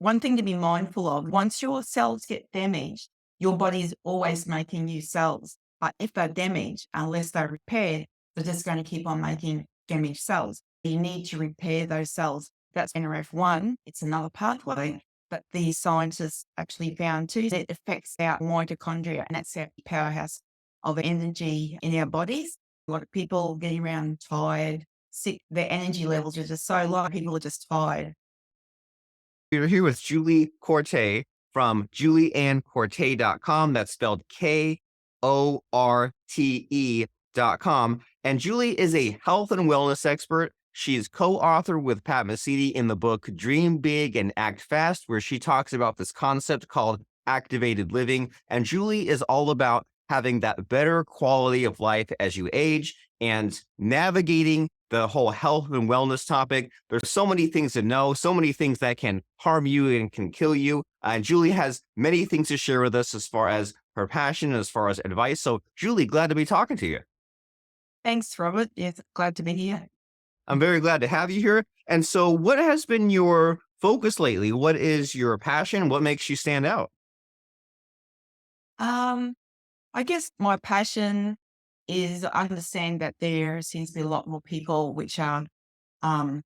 one thing to be mindful of, once your cells get damaged, your body is always making new cells. But if they're damaged, unless they're repaired, they're just going to keep on making damaged cells. You need to repair those cells. That's NRF1. It's another pathway, but the scientists actually found too that it affects our mitochondria, and that's our powerhouse of energy in our bodies. A lot of people getting around tired, sick, their energy levels are just so low. People are just tired. We're here with Julie Korte from julieanncorte.com. That's spelled Korte.com. And Julie is a health and wellness expert. She's co-author with Pat Mesiti in the book Dream Big and Act Fast, where she talks about this concept called activated living. And Julie is all about having that better quality of life as you age and navigating the whole health and wellness topic. There's so many things to know, so many things that can harm you and can kill you. And Julie has many things to share with us as far as her passion, as far as advice. So, Julie, glad to be talking to you. Thanks, Robert. Yes, glad to be here. I'm very glad to have you here. And so, what has been your focus lately? What is your passion? What makes you stand out? Um, I guess my passion is I understand that there seems to be a lot more people which are um,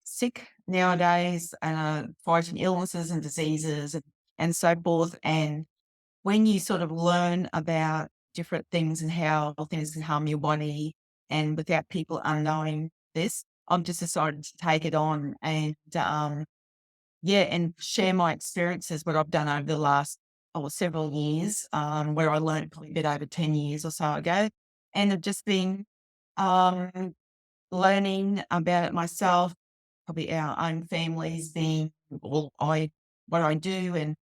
sick nowadays and are fighting illnesses and diseases and so forth. And when you sort of learn about different things and how things can harm your body, and without people unknowing this, I've just decided to take it on and yeah, and share my experiences, what I've done over the last several years, where I learned probably a bit over 10 years or so ago, and have just been um, learning about it myself, probably our own families being, well, what I do and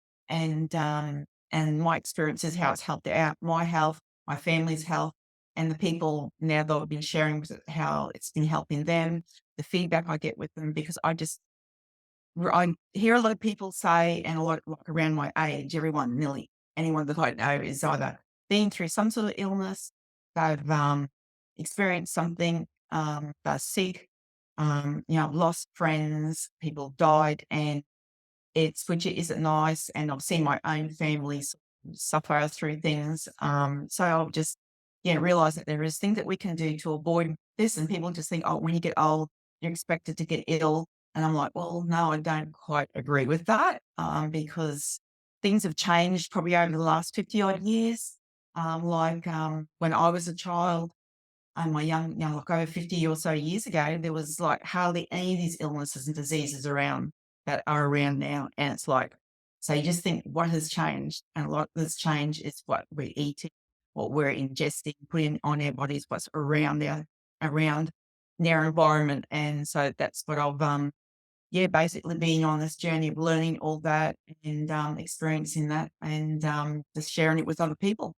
my experiences, how it's helped out my health, my family's health, and the people now that I've been sharing with it, how it's been helping them, the feedback I get with them, because I hear a lot of people say, and a lot like around my age, everyone, nearly anyone that I know is either been through some sort of illness, they've experienced something, they're sick, lost friends, people died, and which isn't nice. And I've seen my own family suffer through things. So I'll just, yeah, realize that there is things that we can do to avoid this. And people just think, oh, when you get old, you're expected to get ill. And I'm like, well, no, I don't quite agree with that, because things have changed probably over the last 50 odd years. When I was a child, and my like over 50 or so years ago, there was like hardly any of these illnesses and diseases around that are around now. And it's like, so you just think what has changed? And a lot that's changed is what we're eating, what we're ingesting, putting on our bodies, what's around their environment. And so that's what I've, yeah, basically being on this journey of learning all that and experiencing that and just sharing it with other people.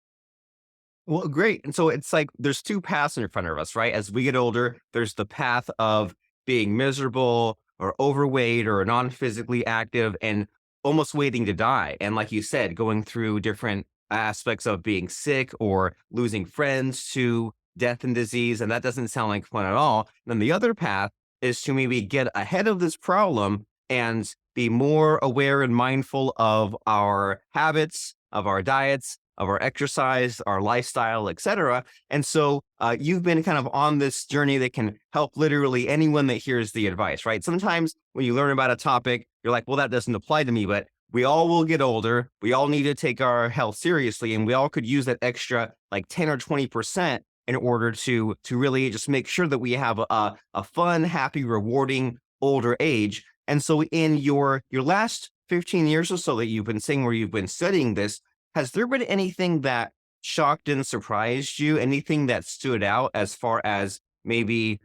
Well, great. And so it's like there's two paths in front of us, right? As we get older, there's the path of being miserable or overweight or non physically active and almost waiting to die. And like you said, going through different aspects of being sick or losing friends to death and disease. And that doesn't sound like fun at all. And then the other path is to maybe get ahead of this problem and be more aware and mindful of our habits, of our diets, of our exercise, our lifestyle, etc. And so you've been kind of on this journey that can help literally anyone that hears the advice, right? Sometimes when you learn about a topic, you're like, well, that doesn't apply to me, but we all will get older. We all need to take our health seriously, and we all could use that extra like 10 or 20% in order to really just make sure that we have a fun, happy, rewarding older age. And so in your last 15 years or so that you've been saying where you've been studying this, has there been anything that shocked and surprised you? Anything that stood out as far as maybe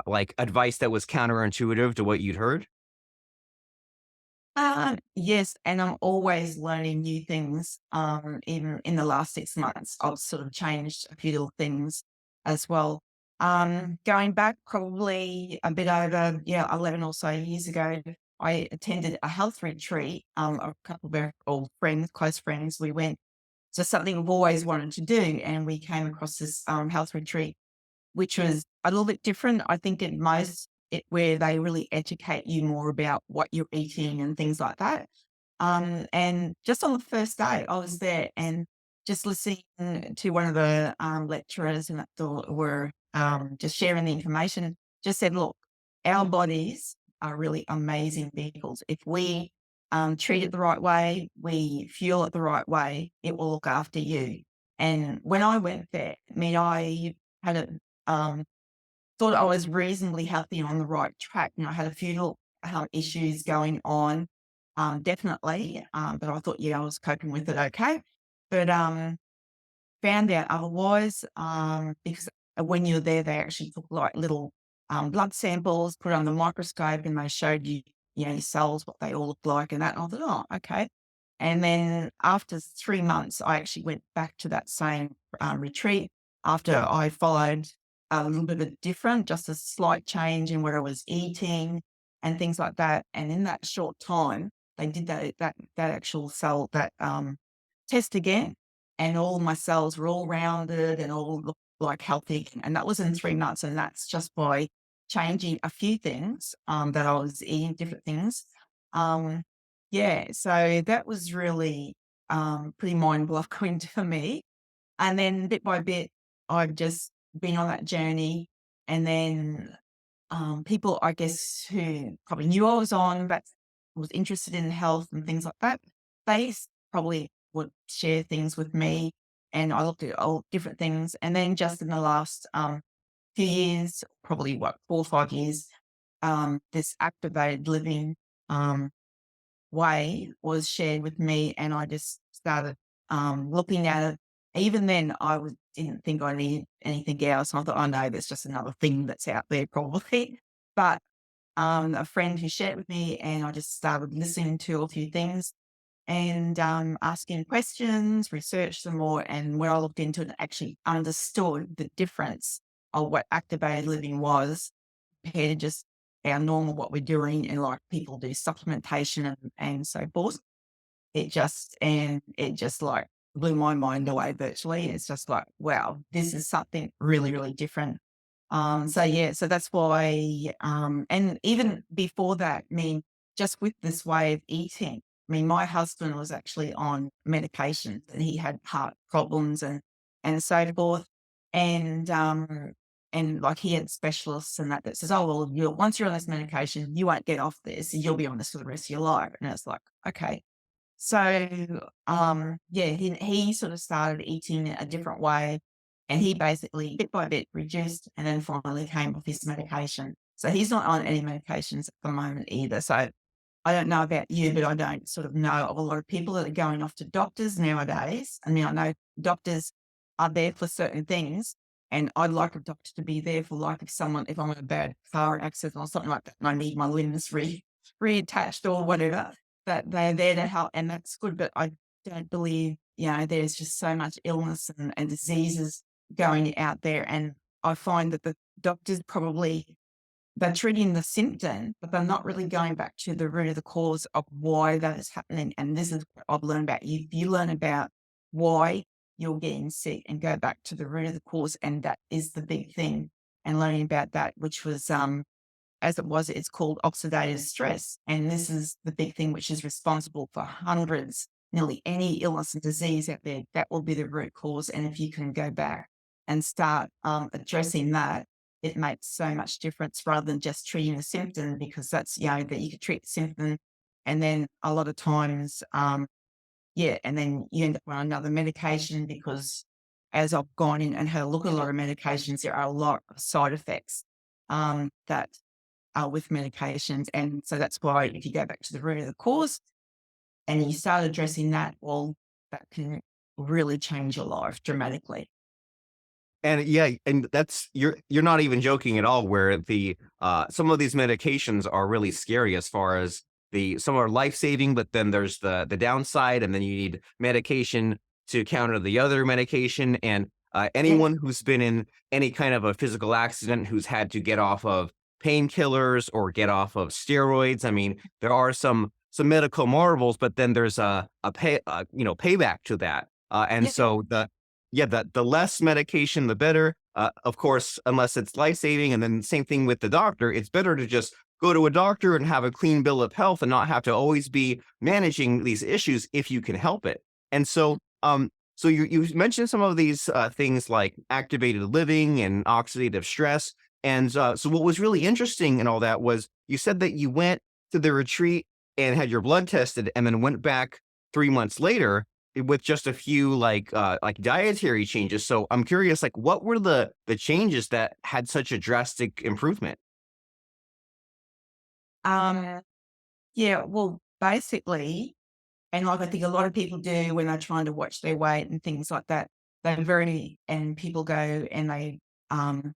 like advice that was counterintuitive to what you'd heard? Yes, and I'm always learning new things. Even in the last 6 months, I've sort of changed a few little things as well. Going back probably a bit over, 11 or so years ago, I attended a health retreat. A couple of our old friends, close friends, we went to something we've always wanted to do, and we came across this health retreat, which was a little bit different, I think, in most where they really educate you more about what you're eating and things like that. And just on the first day, I was there and just listening to one of the lecturers and that were just sharing the information, just said, look, our bodies are really amazing vehicles. If we treat it the right way, we fuel it the right way, it will look after you. And when I went there, I mean, I had thought I was reasonably healthy and on the right track. I had a few little issues going on, definitely, but I thought, yeah, I was coping with it okay. But found out otherwise, because when you're there, they actually took like little blood samples, put it on the microscope, and they showed you, your cells, what they all look like, and that. And I thought, oh, okay. And then after 3 months, I actually went back to that same retreat after I followed a little bit of different, just a slight change in what I was eating and things like that. And in that short time, they did that actual cell that test again, and all my cells were all rounded and all looked like healthy. And that was in 3 months, and that's just by changing a few things that I was eating different things. Um, yeah, so that was really pretty mind blowing for me. And then bit by bit, I've just been on that journey. And then people, I guess, who probably knew I was on, but was interested in health and things like that, they probably would share things with me. And I looked at all different things. And then just in the last few years, probably what, 4 or 5 years, this activated living um, way was shared with me, and I just started looking at it. Even then, didn't think I needed anything else. I thought, oh no, there's just another thing that's out there probably. But a friend who shared it with me, and I just started listening to a few things and asking questions, researched some more. And when I looked into it, I actually understood the difference of what activated living was compared to just our normal what we're doing, and like people do supplementation and so forth. It just like blew my mind away virtually. It's just like, wow, this is something really, really different. So yeah, so that's why, and even before that, I mean, just with this way of eating, I mean, my husband was actually on medication and he had heart problems and so forth. And, and like he had specialists and that says, oh, well, once you're on this medication, you won't get off this. You'll be on this for the rest of your life. And it's like, okay. So, yeah, he sort of started eating a different way, and he basically bit by bit reduced and then finally came off his medication. So he's not on any medications at the moment either. So I don't know about you, but I don't sort of know of a lot of people that are going off to doctors nowadays. I mean, I know doctors are there for certain things, and I'd like a doctor to be there for like if I'm in a bad car accident or something like that, and I need my limbs reattached or whatever, that they're there to help, and that's good. But I don't believe, there's just so much illness and diseases going out there, and I find that the doctors probably they're treating the symptom, but they're not really going back to the root of the cause of why that is happening. And this is what I've learned about you. If you learn about why you're getting sick and go back to the root of the cause, and that is the big thing. And learning about that, which was it's called oxidative stress. And this is the big thing which is responsible for nearly any illness and disease out there. That will be the root cause. And if you can go back and start addressing that, it makes so much difference rather than just treating a symptom, because that's, that you could treat the symptom and then a lot of times, and then you end up on another medication because as I've gone in and had a look at a lot of medications, there are a lot of side effects that are with medications. And so that's why if you go back to the root of the cause and you start addressing that, well, that can really change your life dramatically. And yeah, and that's you're not even joking at all where the some of these medications are really scary as far as some are life-saving, but then there's the downside, and then you need medication to counter the other medication. And Yeah. anyone who's been in any kind of a physical accident who's had to get off of painkillers or get off of steroids, I mean, there are some medical marvels, but then there's payback to that. And Yeah. so the less medication, the better. Of course, unless it's life saving. And then same thing with the doctor. It's better to just go to a doctor and have a clean bill of health and not have to always be managing these issues if you can help it. And so you mentioned some of these things like activated living and oxidative stress. And so what was really interesting in all that was you said that you went to the retreat and had your blood tested and then went back 3 months later with just a few like dietary changes. So I'm curious, like what were the changes that had such a drastic improvement? Um, yeah, well, basically, and like I think a lot of people do when they're trying to watch their weight and things like that, and people go and they um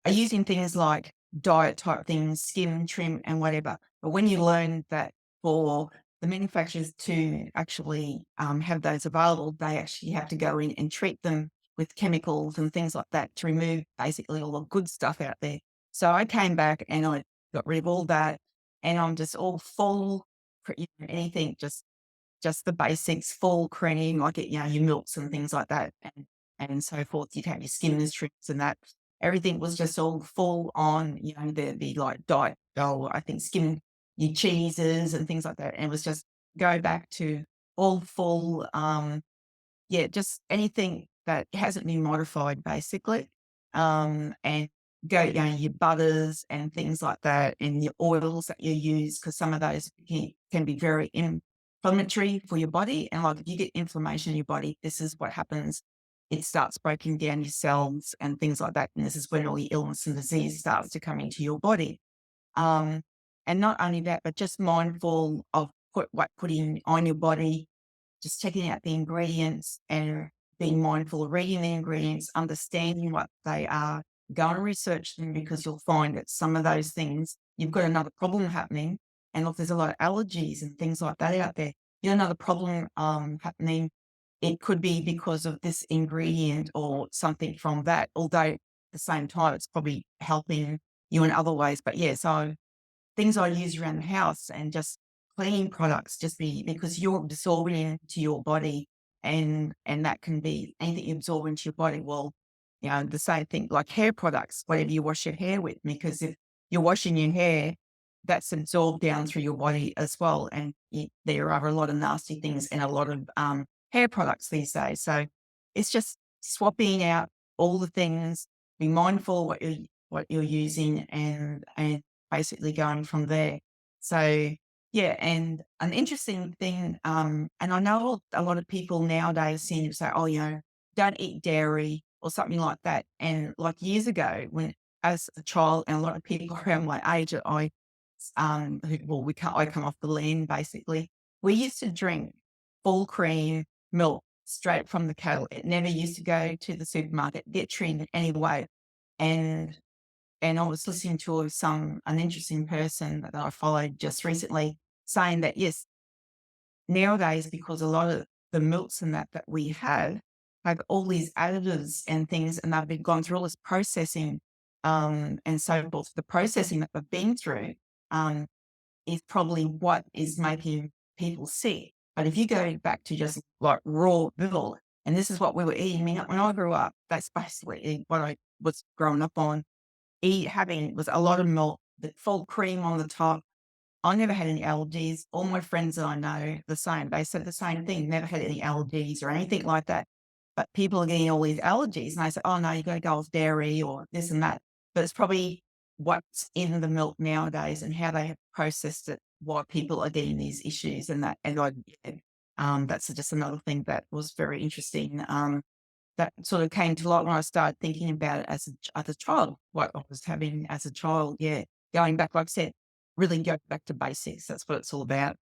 are using things like diet type things, skim, trim, and whatever. But when you learn that for the manufacturers to actually have those available, they actually have to go in and treat them with chemicals and things like that to remove basically all the good stuff out there. So I came back and I got rid of all that, and I'm just all full, anything, just the basics, full cream, like it, your milks and things like that, and so forth. You'd have your skimmers, trips, and that. Everything was just all full on, there'd be like diet, I think skim your cheeses and things like that. And it was just go back to all full, yeah, just anything that hasn't been modified basically. And go, your butters and things like that, and your oils that you use, because some of those can be very inflammatory for your body. And like if you get inflammation in your body, this is what happens. It starts breaking down your cells and things like that. And this is when all your illness and disease starts to come into your body. Um, and not only that, but just mindful of what putting on your body, just checking out the ingredients and being mindful of reading the ingredients, understanding what they are, go and research them, because you'll find that some of those things, you've got another problem happening. And look, there's a lot of allergies and things like that out there. Another problem happening. It could be because of this ingredient or something from that, although at the same time, it's probably helping you in other ways. But yeah, so things I use around the house and just cleaning products, just because you're absorbing into your body, and that can be anything you absorb into your body. Well, the same thing like hair products, whatever you wash your hair with, because if you're washing your hair, that's absorbed down through your body as well. And there are a lot of nasty things in a lot of hair products these days. So it's just swapping out all the things, be mindful what you're using, and basically going from there. So, yeah, and an interesting thing, and I know a lot of people nowadays seem to say, "Oh, don't eat dairy," or something like that. And like years ago, when as a child, and a lot of people around my age, I come off the land basically. We used to drink full cream milk straight from the cattle. It never used to go to the supermarket, get treated anyway. And I was listening to an interesting person that I followed just recently saying that, yes, nowadays, because a lot of the milks and that we have all these additives and things, and they've been gone through all this processing, and so forth. The processing that they've been through, um, is probably what is making people sick. But if you go back to just like raw milk, and this is what we were eating. I mean, when I grew up, that's basically what I was growing up on. Having was a lot of milk, the full cream on the top. I never had any allergies. All my friends that I know, the same. They said the same thing, never had any allergies or anything like that. But people are getting all these allergies, and they say, "Oh, no, you gotta go off dairy or this and that." But it's probably what's in the milk nowadays and how they have processed it, why people are getting these issues and that. And yeah, that's just another thing that was very interesting, that sort of came to light when I started thinking about it as a child, what I was having as a child. Yeah, going back, like I said, really go back to basics. That's what it's all about.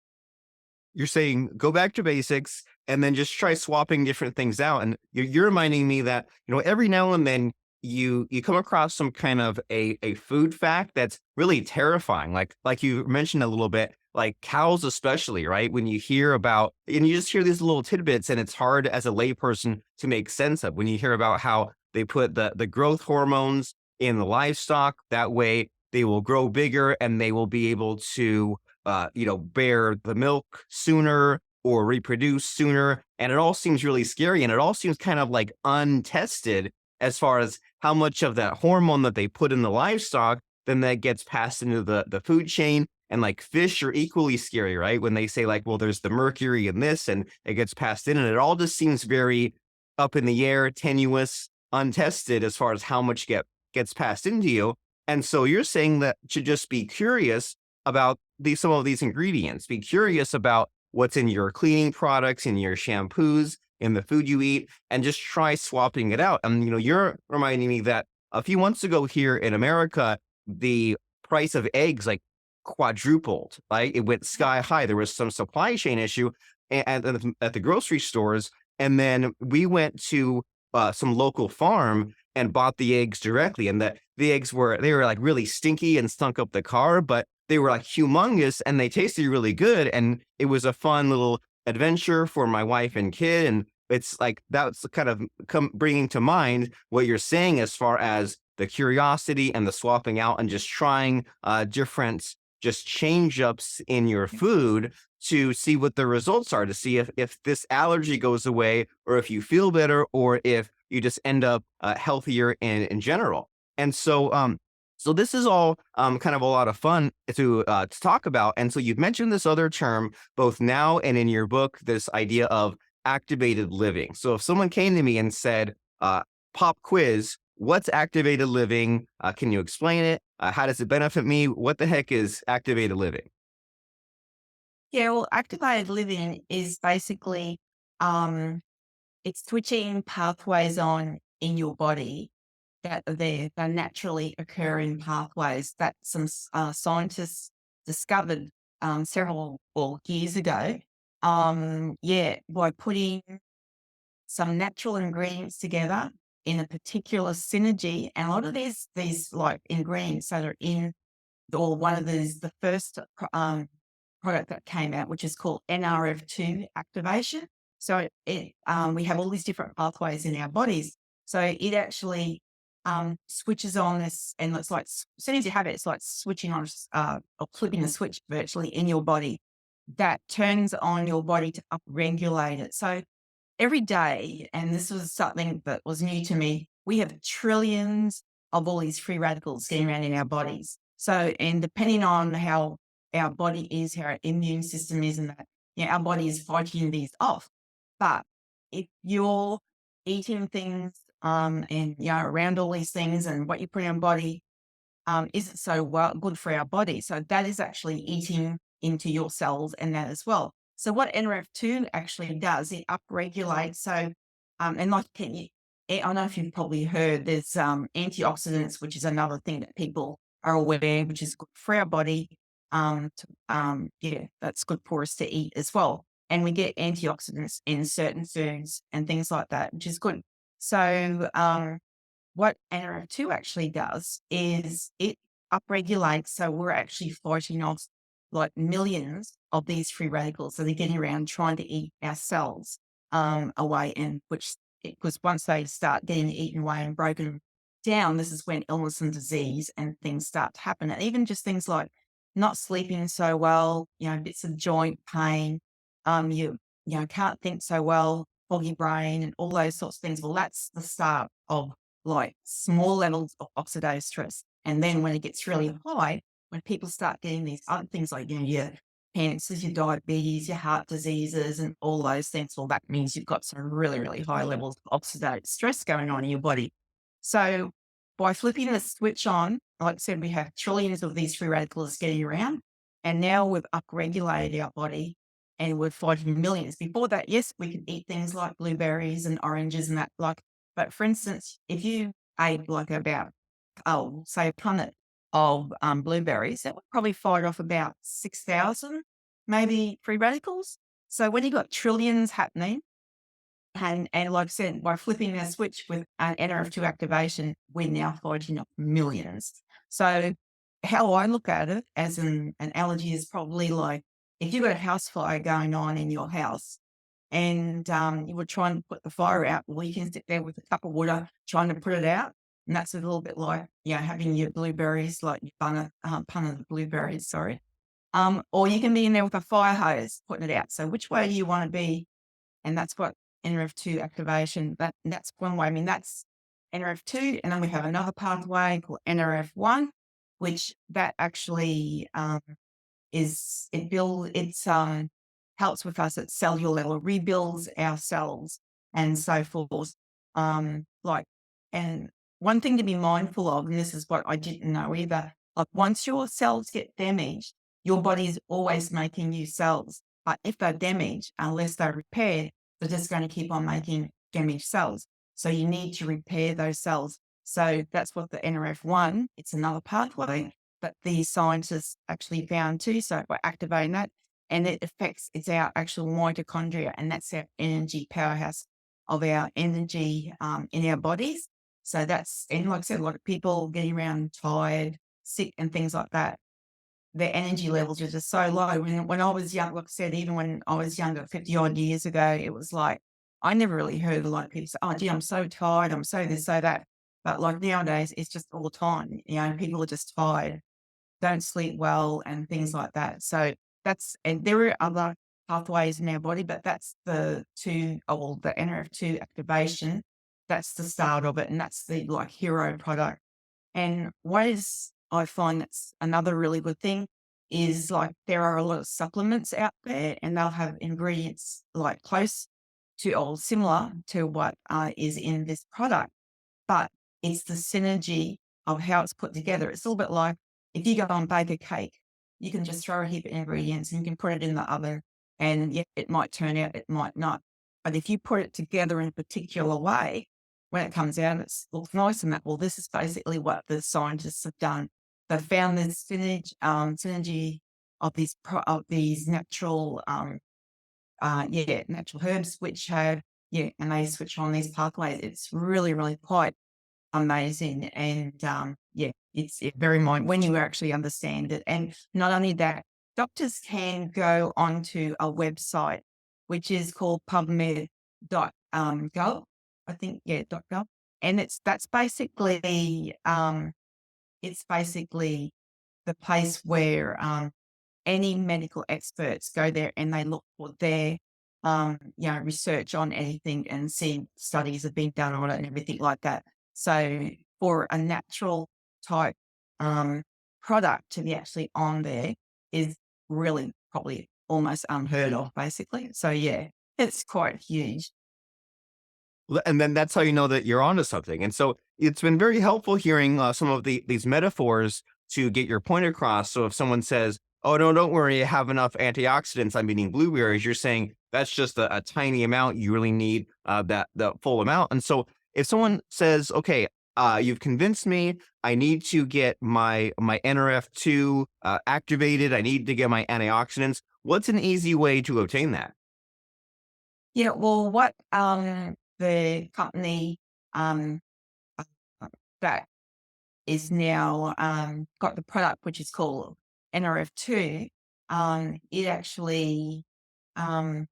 You're saying go back to basics and then just try swapping different things out. And you're reminding me that, every now and then you come across some kind of a food fact that's really terrifying. Like you mentioned a little bit, like cows especially, right? When you hear about and you just hear these little tidbits and it's hard as a layperson to make sense of when you hear about how they put the growth hormones in the livestock. That way they will grow bigger and they will be able to bear the milk sooner or reproduce sooner. And it all seems really scary and it all seems kind of like untested. as far as how much of that hormone that they put in the livestock, then that gets passed into the food chain. And like fish are equally scary, right? When they say like, well, there's the mercury in this and it gets passed in, and it all just seems very up in the air, tenuous, untested as far as how much gets passed into you. And so you're saying that to just be curious about these some of these ingredients, be curious about what's in your cleaning products, in your shampoos, in the food you eat, and just try swapping it out. And you're reminding me that a few months ago here in America, the price of eggs like quadrupled, right? It went sky high. There was some supply chain issue at the grocery stores. And then we went to some local farm and bought the eggs directly. And the eggs were like really stinky and stunk up the car, but they were like humongous and they tasted really good. And it was a fun little adventure for my wife and kid. And it's like that's kind of bringing to mind what you're saying as far as the curiosity and the swapping out and just trying different just change ups in your food to see what the results are, to see if this allergy goes away or if you feel better or if you just end up healthier in general. And so this is all kind of a lot of fun to talk about. And so you've mentioned this other term both now and in your book, this idea of activated living. So if someone came to me and said, "Pop quiz, what's activated living? Can you explain it? How does it benefit me? What the heck is activated living?" Yeah, well, activated living is basically um, it's switching pathways on in your body that are there. They're naturally occurring pathways that some scientists discovered several years ago. Yeah, by putting some natural ingredients together in a particular synergy, and a lot of these like ingredients that are in or one of these, the first product that came out, which is called NRF2 activation. So we have all these different pathways in our bodies. So it actually switches on this, and it's like as soon as you have it, it's like switching on or flipping a switch virtually in your body that turns on your body to upregulate it. So every day, and this was something that was new to me, we have trillions of all these free radicals getting around in our bodies. So, and depending on how our body is, how our immune system is, and that, our body is fighting these off. But if you're eating things, and around all these things, and what you put in your body isn't so good for our body. So that is actually eating into your cells and that as well. So what NRF2 actually does, it upregulates. So, and like, I don't know if you've probably heard there's antioxidants, which is another thing that people are aware, which is good for our body. Yeah, that's good for us to eat as well. And we get antioxidants in certain foods and things like that, which is good. So, what NRF2 actually does is it upregulates. So we're actually fighting off like millions of these free radicals that are getting around trying to eat our cells away. And because once they start getting eaten away and broken down, this is when illness and disease and things start to happen. And even just things like not sleeping so well, bits of joint pain, can't think so well, foggy brain, and all those sorts of things. Well, that's the start of like small levels of oxidative stress. And then when it gets really high, when people start getting these other things like, your cancers, your diabetes, your heart diseases, and all those things, well, that means you've got some really, really high levels of oxidative stress going on in your body. So by flipping the switch on, like I said, we have trillions of these free radicals getting around. And now we've upregulated our body and we're fighting millions. Before that, yes, we could eat things like blueberries and oranges and that, but for instance, if you ate like about, say a punnet of blueberries, that would probably fight off about 6,000 maybe free radicals. So when you got trillions happening, and like I said, by flipping a switch with an NRF2 activation, we're now fighting off millions. So how I look at it as an allergy is probably like if you've got a house fire going on in your house and you were trying to put the fire out, well, you can sit there with a cup of water trying to put it out. And that's a little bit like, having your blueberries, like your pun of the blueberries, sorry. Or you can be in there with a fire hose putting it out. So which way do you want to be? And that's what NRF2 activation, that's one way. I mean, that's NRF2, and then we have another pathway called NRF1, which that actually is it build it's helps with us at cellular level, rebuilds our cells and so forth. Like, and one thing to be mindful of, and this is what I didn't know either, like once your cells get damaged, your body is always making new cells. But if they're damaged, unless they're repaired, they're just going to keep on making damaged cells. So you need to repair those cells. So that's what the NRF1, it's another pathway that the scientists actually found too. So we're activating that, and it affects, it's our actual mitochondria, and that's our energy powerhouse of our energy in our bodies. So that's, and like I said, a lot of people getting around tired, sick, and things like that. Their energy levels are just so low. When I was young, like I said, even when I was younger, 50 odd years ago, it was like, I never really heard a lot of people say, oh, gee, I'm so tired. I'm so this, so that. But like nowadays, it's just all the time. People are just tired, don't sleep well, and things like that. So that's, and there are other pathways in our body, but that's the two, or the NRF2 activation. That's the start of it. And that's the like hero product. And what is, I find that's another really good thing is like there are a lot of supplements out there, and they'll have ingredients like close to or similar to what is in this product, but it's the synergy of how it's put together. It's a little bit like if you go and bake a cake, you can just throw a heap of ingredients and you can put it in the oven, and yeah, it might turn out, it might not. But if you put it together in a particular way, when it comes out, it looks nice and that. Well, this is basically what the scientists have done. They found this synergy of these natural, natural herbs, which have, and they switch on these pathways. It's really, really quite amazing. And it's very mind when you actually understand it. And not only that, doctors can go onto a website which is called PubMed.gov. I think, .gov. And it's basically the place where any medical experts go there and they look for their research on anything and see studies have been done on it and everything like that. So for a natural type product to be actually on there is really probably almost unheard of, basically. So yeah, it's quite huge. And then that's how you know that you're onto something. And so it's been very helpful hearing some of these metaphors to get your point across. So if someone says, "Oh no, don't worry, I have enough antioxidants. I'm eating blueberries," you're saying that's just a tiny amount. You really need that the full amount. And so if someone says, "Okay, you've convinced me. I need to get my NRF2 activated. I need to get my antioxidants." What's an easy way to obtain that? Yeah, well, what the company um, uh, that is now got the product which is called NRF2. It actually um,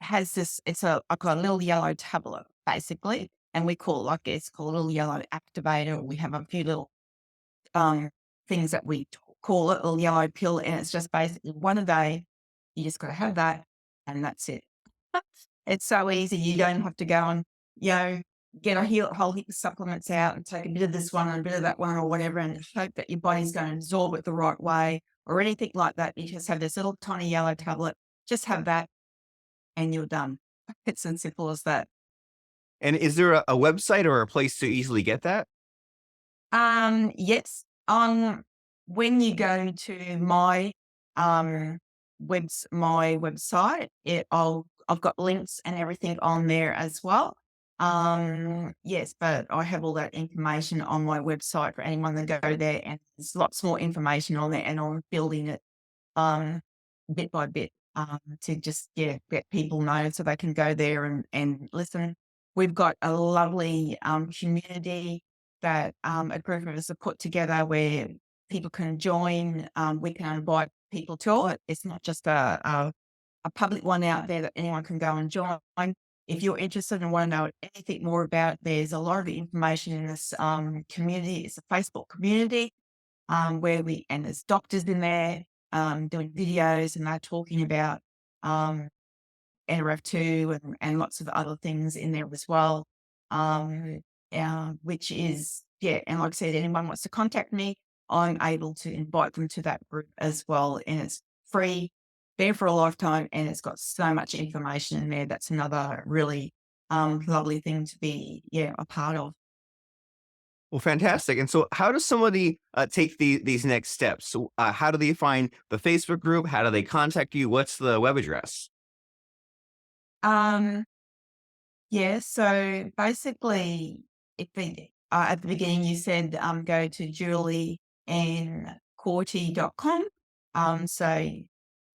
has this. It's like a little yellow tablet, basically, and we call it, like, it's called a little yellow activator. We have a few little um, things that we call it, a little yellow pill, and it's just basically one a day. You just got to have that, and that's it. It's so easy. You don't have to go and, you know, get a whole heap of supplements out and take a bit of this one and a bit of that one or whatever, and hope that your body's going to absorb it the right way or anything like that. You just have this little tiny yellow tablet. Just have that, and you're done. It's as simple as that. And is there a website or a place to easily get that? Yes. When you go to my um my website, I've got links and everything on there as well. Yes, but I have all that information on my website for anyone that go there, and there's lots more information on there, and I'm building it um, bit by bit, to just, let people know so they can go there and listen. We've got a lovely community that a group of us have put together where people can join. We can invite people to it. It's not just a public one out there that anyone can go and join. If you're interested and want to know anything more about, there's a lot of information in this community. It's a Facebook community where and there's doctors in there doing videos, and they're talking about um, NRF2 and lots of other things in there as well. um, which is, yeah, and like I said, anyone wants to contact me, I'm able to invite them to that group as well. And it's free, there for a lifetime, and it's got so much information in there. That's another really lovely thing to be, yeah, a part of. Well, fantastic. And so, how does somebody take these next steps? So, how do they find the Facebook group? How do they contact you? What's the web address? Um, Yeah, so basically, if the at the beginning you said, go to julieanncorte.com. So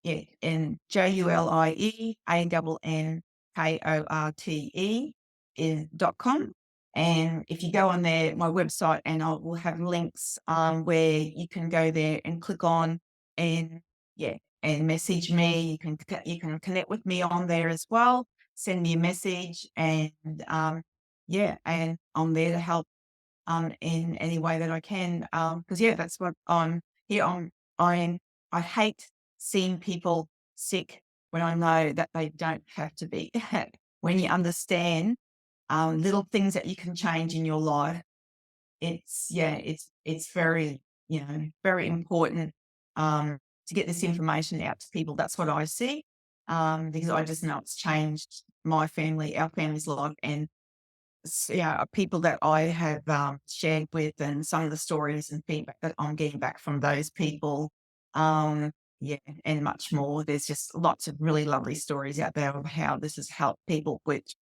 yeah, and JulieAnnKorte is .com. And if you go on there, my website, and I will have links where you can go there and click on, and yeah, and message me. You can connect with me on there as well, send me a message, and yeah, and I'm there to help in any way that I can. Because yeah, that's what I'm here on. I I hate seeing people sick when I know that they don't have to be. When you understand little things that you can change in your life, it's, yeah, it's very, very important to get this information out to people. That's what I see, because I just know it's changed my family, our family's life, and yeah, people that I have shared with, and some of the stories and feedback that I'm getting back from those people. Um, yeah, and much more. There's just lots of really lovely stories out there of how this has helped people, which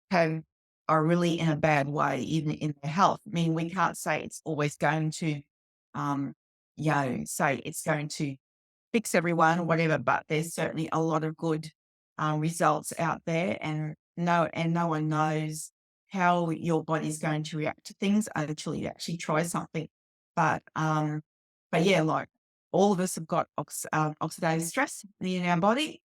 have are really in a bad way, even in their health. I mean, we can't say it's always going to, um, say it's going to fix everyone or whatever, but there's certainly a lot of good results out there, and no one knows how your body's going to react to things until you actually try something. But yeah, like all of us have got oxidative stress in our body,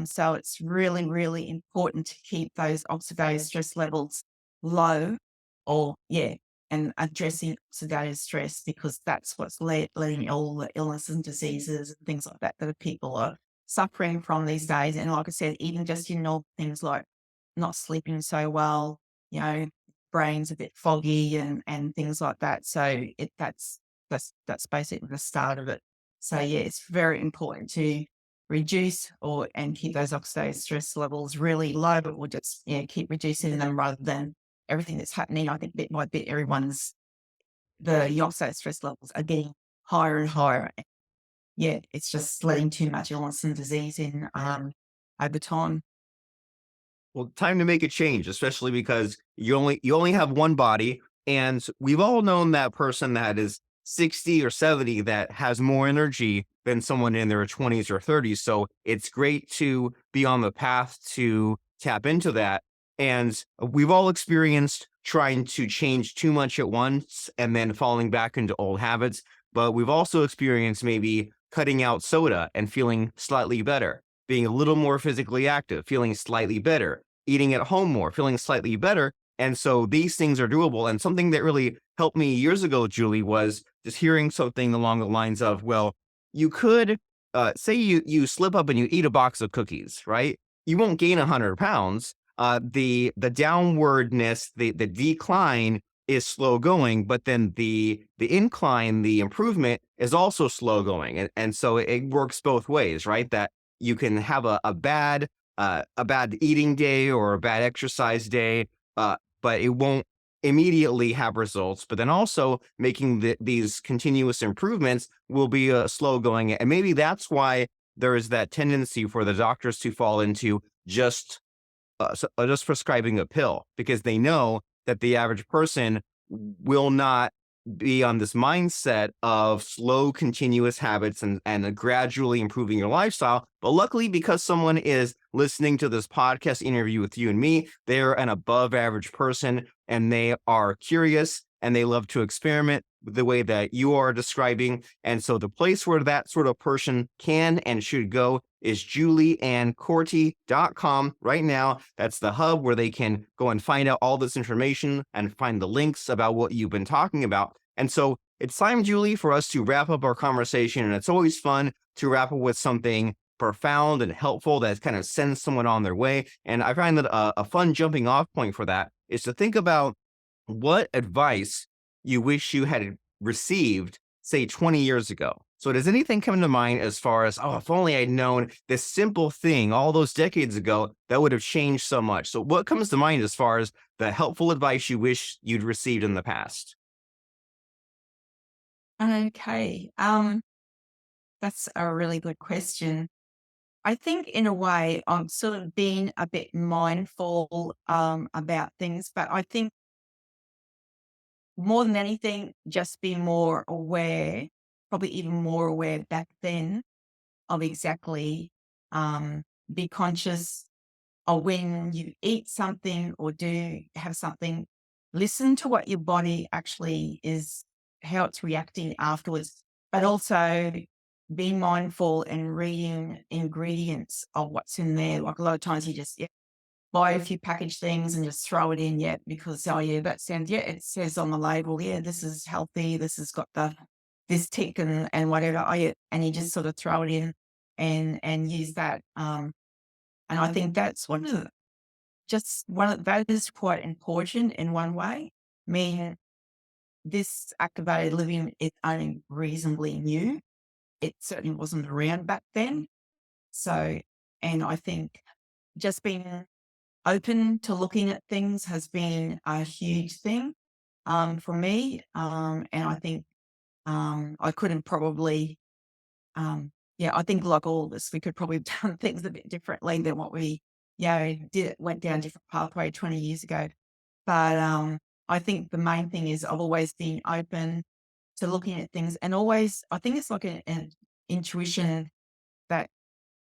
so it's really, really important to keep those oxidative stress levels low, or yeah, and addressing oxidative stress, because that's what's leading all the illness and diseases and things like that that people are suffering from these days. And like I said, even just things like not sleeping so well, you know, brain's a bit foggy, and things like that. So that's basically the start of it. So yeah, it's very important to reduce and keep those oxidative stress levels really low, but we'll just, keep reducing them rather than everything that's happening. I think bit by bit, the oxidative stress levels are getting higher and higher. Yeah, it's just letting too much illness and disease in over time. Well, time to make a change, especially because you only have one body, and we've all known that person that is 60 or 70 that has more energy than someone in their 20s or 30s. So it's great to be on the path to tap into that. And we've all experienced trying to change too much at once and then falling back into old habits. But we've also experienced maybe cutting out soda and feeling slightly better, being a little more physically active, feeling slightly better, eating at home more, feeling slightly better. And so these things are doable. And something that really helped me years ago, Julie, was just hearing something along the lines of, well, you could say you slip up and you eat a box of cookies, right? You won't gain 100 pounds. The downwardness, the decline is slow going, but then the incline, the improvement is also slow going. And so it works both ways, right? That you can have a bad eating day or a bad exercise day, but it won't immediately have results. But then also making these continuous improvements will be slow going, and maybe that's why there is that tendency for the doctors to fall into just prescribing a pill, because they know that the average person will not be on this mindset of slow, continuous habits and gradually improving your lifestyle. But luckily, because someone is listening to this podcast interview with you and me, they're an above average person and they are curious and they love to experiment the way that you are describing. And so the place where that sort of person can and should go is julieanncorte.com right now. That's the hub where they can go and find out all this information and find the links about what you've been talking about. And so it's time, Julie, for us to wrap up our conversation. And it's always fun to wrap up with something profound and helpful that kind of sends someone on their way. And I find that a fun jumping off point for that is to think about what advice you wish you had received, say, 20 years ago. So, does anything come to mind as far as, oh, if only I'd known this simple thing all those decades ago, that would have changed so much? So, what comes to mind as far as the helpful advice you wish you'd received in the past? Okay. That's a really good question. I think in a way I'm sort of being a bit mindful about things, but I think more than anything, just be more aware, probably even more aware back then of exactly be conscious or when you eat something or do have something, listen to what your body actually is, how it's reacting afterwards, but also be mindful and reading ingredients of what's in there. Like a lot of times you just buy a few packaged things and just throw it in, yeah, because oh yeah, that sounds yeah, it says on the label, yeah, this is healthy, this has got the this tick and whatever. Oh yeah, and you just sort of throw it in and use that. And I think that's one of the just one of that is quite important in one way. I mean, this activated living is only reasonably new. It certainly wasn't around back then. So, and I think just being open to looking at things has been a huge thing for me. And I think I couldn't probably, yeah, I think like all of us, we could probably have done things a bit differently than what we, did went down a different pathway 20 years ago. But, I think the main thing is I've always been open to looking at things and always I think it's like an intuition that,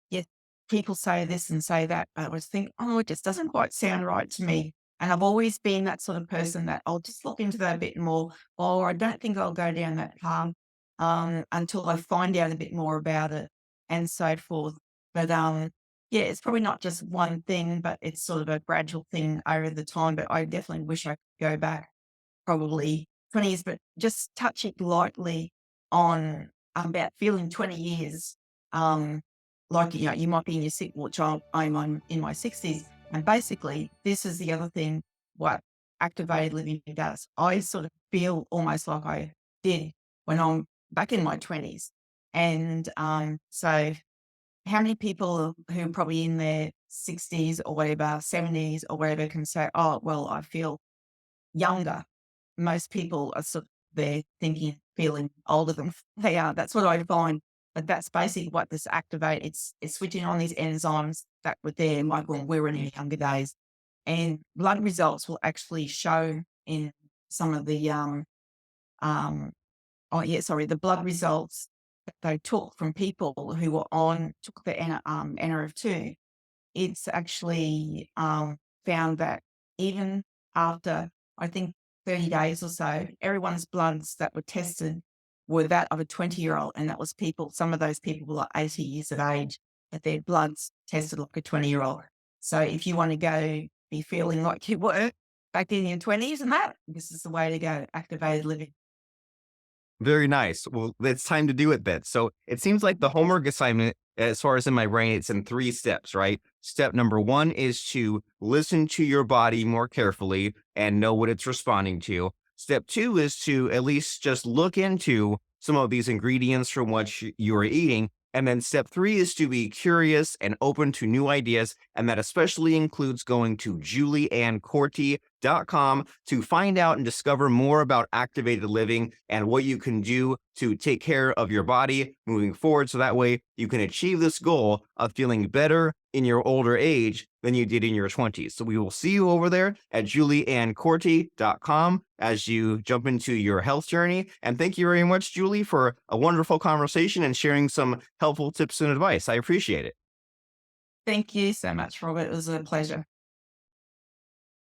yes, people say this and say that, but I was think, "Oh, it just doesn't quite sound right to me." And I've always been that sort of person that I'll just look into that a bit more, or I don't think I'll go down that path, until I find out a bit more about it and so forth. But, yeah, it's probably not just one thing, but it's sort of a gradual thing over the time, but I definitely wish I could go back probably 20 years, but just touch it lightly on about feeling 20 years. Like, you might be in your which I'm in my 60s. And basically, this is the other thing what activated living does. I sort of feel almost like I did when I'm back in my 20s. And so, how many people who are probably in their 60s or whatever, 70s or whatever, can say, oh, well, I feel younger? Most people are sort of there thinking, feeling older than they are. That's what I find. But that's basically what this activate. It's switching on these enzymes that were there like when we were in our younger days. And blood results will actually show in some of the the blood results that they took from people who were on took the NRF2. It's actually, found that even after, I think, 30 days or so, everyone's bloods that were tested were that of a 20-year-old, and that was people some of those people were like 80 years of age, but their bloods tested like a 20-year-old. So if you wanna go be feeling like you were back in your 20s and that, this is the way to go, activated living. Very nice. Well, it's time to do it then. So it seems like the homework assignment, as far as in my brain, it's in three steps, right? Step number one is to listen to your body more carefully and know what it's responding to. Step two is to at least just look into some of these ingredients from what you are eating. And then step three is to be curious and open to new ideas. And that especially includes going to julieanncorte.com to find out and discover more about activated living and what you can do to take care of your body moving forward. So that way you can achieve this goal of feeling better in your older age than you did in your 20s. So we will see you over there at julieanncorte.com as you jump into your health journey. And thank you very much, Julie, for a wonderful conversation and sharing some helpful tips and advice. I appreciate it. Thank you so much, Robert. It was a pleasure.